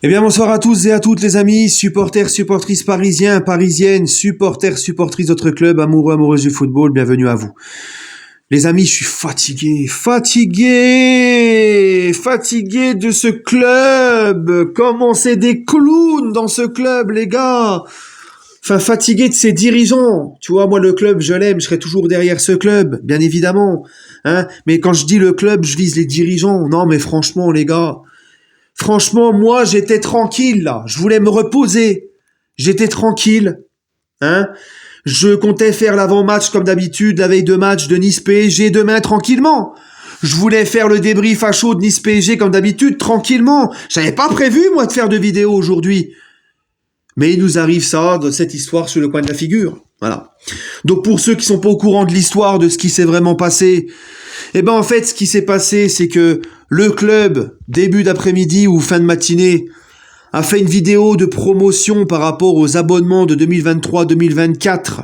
Eh bien, bonsoir à tous et à toutes les amis, supporters, supportrices parisiens, parisiennes, supporters, supportrices d'autres clubs, amoureux, amoureuses du football, bienvenue à vous. Les amis, je suis fatigué de ce club. Comment c'est des clowns dans ce club, les gars. Enfin, fatigué de ses dirigeants. Tu vois, moi, le club, je l'aime, je serai toujours derrière ce club, bien évidemment. Hein, mais quand je dis le club, je vise les dirigeants. Non, mais franchement, les gars. Franchement, moi, j'étais tranquille, là. Je voulais me reposer. J'étais tranquille. Hein? Je comptais faire l'avant-match comme d'habitude, la veille de match de Nice-PSG demain tranquillement. Je voulais faire le débrief à chaud de Nice-PSG comme d'habitude, tranquillement. J'avais pas prévu, moi, de faire de vidéo aujourd'hui. Mais il nous arrive ça, de cette histoire sur le coin de la figure. Voilà. Donc pour ceux qui sont pas au courant de l'histoire, de ce qui s'est vraiment passé, eh ben en fait, ce qui s'est passé, c'est que le club, début d'après-midi ou fin de matinée, a fait une vidéo de promotion par rapport aux abonnements de 2023-2024.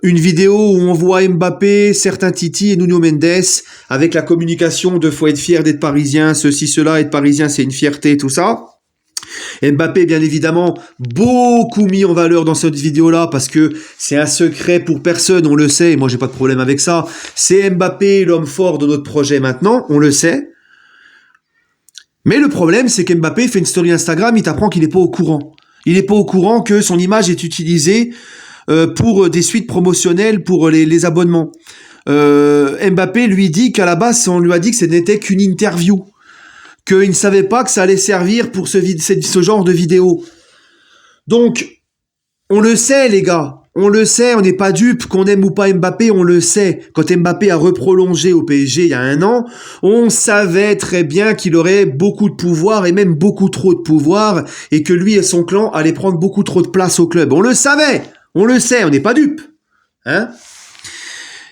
Une vidéo où on voit Mbappé, certains Titi et Nuno Mendes avec la communication de faut être fier d'être parisien, ceci, cela, être parisien c'est une fierté, tout ça. Mbappé, bien évidemment, beaucoup mis en valeur dans cette vidéo-là parce que c'est un secret pour personne, on le sait, et moi j'ai pas de problème avec ça. C'est Mbappé, l'homme fort de notre projet maintenant, on le sait. Mais le problème, c'est qu'Mbappé fait une story Instagram, il t'apprend qu'il n'est pas au courant. Il n'est pas au courant que son image est utilisée pour des suites promotionnelles pour les abonnements. Mbappé lui dit qu'à la base, on lui a dit que ce n'était qu'une interview. Qu'il ne savait pas que ça allait servir pour ce genre de vidéo. Donc, on le sait, les gars. On le sait, on n'est pas dupes, qu'on aime ou pas Mbappé, on le sait. Quand Mbappé a reprolongé au PSG il y a 1 an, on savait très bien qu'il aurait beaucoup de pouvoir, et même beaucoup trop de pouvoir, et que lui et son clan allaient prendre beaucoup trop de place au club. On le savait, on le sait, on n'est pas dupes. Hein ?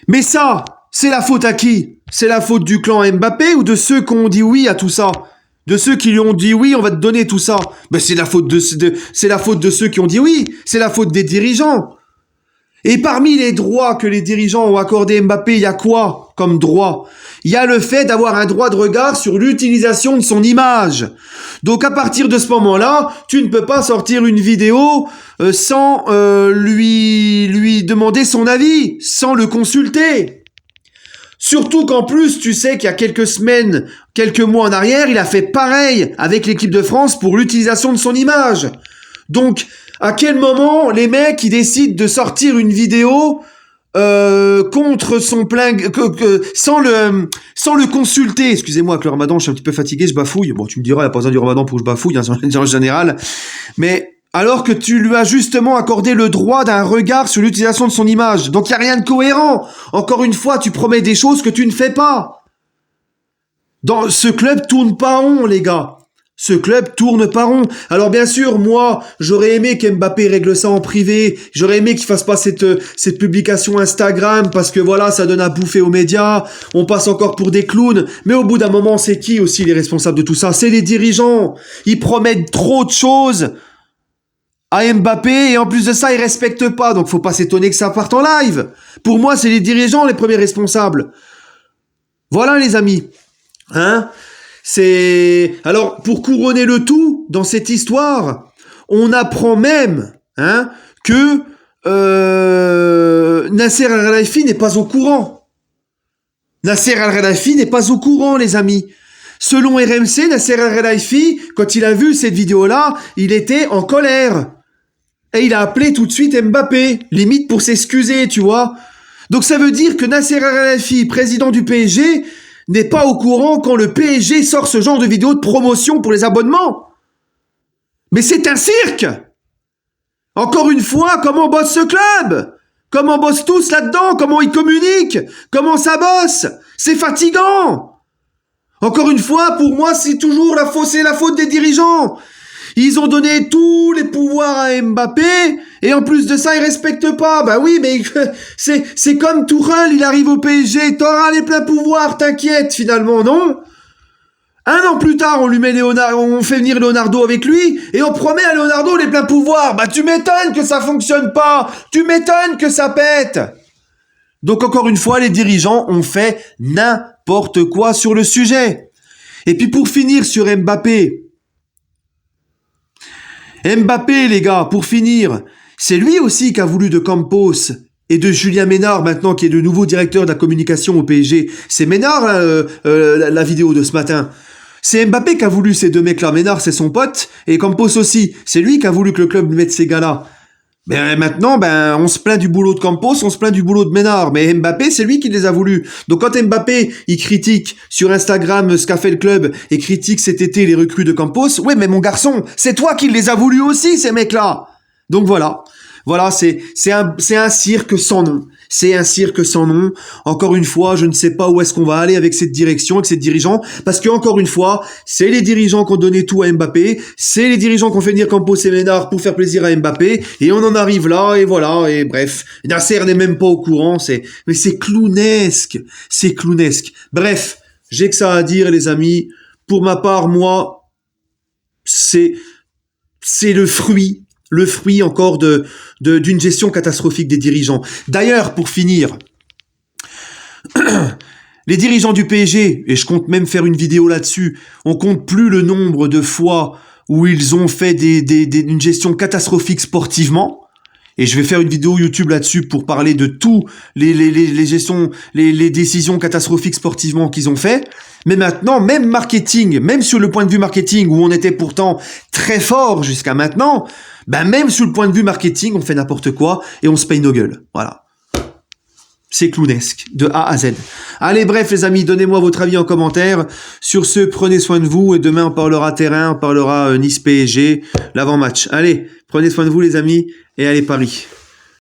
Mais ça, c'est la faute à qui ? C'est la faute du clan Mbappé ou de ceux qui ont dit oui à tout ça ? De ceux qui lui ont dit oui, on va te donner tout ça. Ben c'est la faute de ceux qui ont dit oui. C'est la faute des dirigeants. Et parmi les droits que les dirigeants ont accordé à Mbappé, il y a quoi comme droit ? Il y a le fait d'avoir un droit de regard sur l'utilisation de son image. Donc à partir de ce moment-là, tu ne peux pas sortir une vidéo sans lui demander son avis, sans le consulter. Surtout qu'en plus, tu sais qu'il y a quelques semaines, quelques mois en arrière, il a fait pareil avec l'équipe de France pour l'utilisation de son image. Donc, à quel moment les mecs ils décident de sortir une vidéo contre son plein sans le consulter. Excusez-moi, avec le Ramadan, je suis un petit peu fatigué, je bafouille. Bon, tu me diras, il n'y a pas besoin du Ramadan pour que je bafouille, hein, en général. Mais alors que tu lui as justement accordé le droit d'un regard sur l'utilisation de son image. Donc il n'y a rien de cohérent. Encore une fois, tu promets des choses que tu ne fais pas. Dans ce club tourne pas rond, les gars. Ce club tourne pas rond. Alors bien sûr, moi, j'aurais aimé qu'Mbappé règle ça en privé. J'aurais aimé qu'il fasse pas cette publication Instagram parce que voilà, ça donne à bouffer aux médias. On passe encore pour des clowns. Mais au bout d'un moment, c'est qui aussi les responsables de tout ça ? C'est les dirigeants. Ils promettent trop de choses à Mbappé et en plus de ça, ils respectent pas. Donc faut pas s'étonner que ça parte en live. Pour moi, c'est les dirigeants les premiers responsables. Voilà les amis. Hein ? Alors, pour couronner le tout, dans cette histoire, on apprend même que Nasser Al-Khelaifi n'est pas au courant. Nasser Al-Khelaifi n'est pas au courant, les amis. Selon RMC, Nasser Al-Khelaifi, quand il a vu cette vidéo-là, il était en colère. Et il a appelé tout de suite Mbappé, limite pour s'excuser, tu vois. Donc ça veut dire que Nasser Al-Khelaifi, président du PSG, n'est pas au courant quand le PSG sort ce genre de vidéo de promotion pour les abonnements. Mais c'est un cirque. Encore une fois, comment bosse ce club ? Comment bossent tous là-dedans ? Comment ils communiquent ? Comment ça bosse ? C'est fatigant. Encore une fois, pour moi, c'est toujours la faute des dirigeants. Ils ont donné tous les pouvoirs à Mbappé, et en plus de ça, ils respectent pas. Bah oui, mais c'est comme Tourelle, il arrive au PSG, t'auras les pleins pouvoirs, t'inquiète, finalement, non ? 1 an plus tard, on fait venir Leonardo avec lui, et on promet à Leonardo les pleins pouvoirs. Bah tu m'étonnes que ça fonctionne pas, tu m'étonnes que ça pète. Donc encore une fois, les dirigeants ont fait n'importe quoi sur le sujet. Et puis pour finir sur Mbappé, les gars, pour finir, c'est lui aussi qui a voulu de Campos et de Julien Ménard maintenant qui est le nouveau directeur de la communication au PSG. C'est Ménard la vidéo de ce matin. C'est Mbappé qui a voulu ces deux mecs-là. Ménard c'est son pote et Campos aussi. C'est lui qui a voulu que le club mette ces gars-là. Mais maintenant, on se plaint du boulot de Campos, on se plaint du boulot de Ménard. Mais Mbappé, c'est lui qui les a voulus. Donc quand Mbappé, il critique sur Instagram ce qu'a fait le club et critique cet été les recrues de Campos, ouais, mais mon garçon, c'est toi qui les as voulus aussi, ces mecs-là. Donc voilà. Voilà, c'est un cirque sans nom. C'est un cirque sans nom. Encore une fois, je ne sais pas où est-ce qu'on va aller avec cette direction, avec ces dirigeants, parce que encore une fois, c'est les dirigeants qui ont donné tout à Mbappé, c'est les dirigeants qui ont fait venir Campos et Ménard pour faire plaisir à Mbappé, et on en arrive là, et voilà, et bref. Nasser n'est même pas au courant, mais c'est clownesque. C'est clownesque. Bref, j'ai que ça à dire, les amis. Pour ma part, moi, c'est le fruit encore d'une gestion catastrophique des dirigeants. D'ailleurs, pour finir, les dirigeants du PSG, et je compte même faire une vidéo là-dessus, on compte plus le nombre de fois où ils ont fait une gestion catastrophique sportivement. Et je vais faire une vidéo YouTube là-dessus pour parler de tout les gestions, les décisions catastrophiques sportivement qu'ils ont fait. Mais maintenant, même marketing, même sur le point de vue marketing où on était pourtant très fort jusqu'à maintenant, même sur le point de vue marketing, on fait n'importe quoi et on se paye nos gueules. Voilà. C'est clownesque, de A à Z. Allez, bref, les amis, donnez-moi votre avis en commentaire. Sur ce, prenez soin de vous et demain, on parlera terrain, on parlera Nice-PSG, l'avant-match. Allez, prenez soin de vous, les amis, et allez, Paris.